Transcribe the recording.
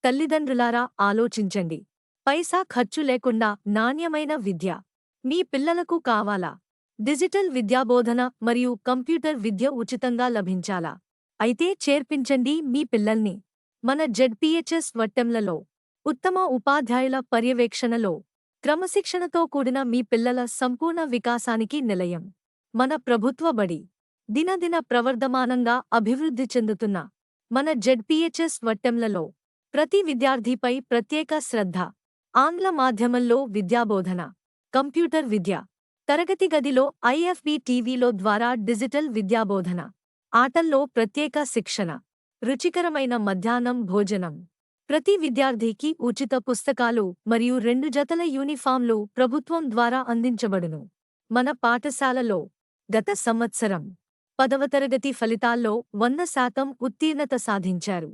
తల్లిదండ్రులారా ఆలోచించండి. పైసా ఖర్చు లేకుండా నాణ్యమైన విద్య మీ పిల్లలకు కావాలా? డిజిటల్ విద్యాబోధన మరియు కంప్యూటర్ విద్య ఉచితంగా లభించాలా? అయితే చేర్పించండి మీ పిల్లల్ని మన జెడ్పీహెచ్ఎస్ వట్టెంలలో. ఉత్తమ ఉపాధ్యాయుల పర్యవేక్షణలో క్రమశిక్షణతో కూడిన మీ పిల్లల సంపూర్ణ వికాసానికి నిలయం మన ప్రభుత్వ బడి. దినదిన ప్రవర్ధమానంగా అభివృద్ధి చెందుతున్న మన జెడ్పీహెచ్ఎస్ వట్టెంలలో ప్రతి విద్యార్థిపై ప్రత్యేక శ్రద్ధ. ఆంగ్ల మాధ్యమంలో విద్యాబోధన, కంప్యూటర్ విద్య, తరగతి గదిలో ఐఎఫ్బి టీవీలో ద్వారా డిజిటల్ విద్యాబోధన, ఆటల్లో ప్రత్యేక శిక్షణ, రుచికరమైన మధ్యాహ్నం భోజనం. ప్రతి విద్యార్థికి ఉచిత పుస్తకాలు మరియు 2 జతల యూనిఫాంలు ప్రభుత్వం ద్వారా అందించబడును. మన పాఠశాలలో గత సంవత్సరం 10వ తరగతి ఫలితాల్లో 100% ఉత్తీర్ణత సాధించారు.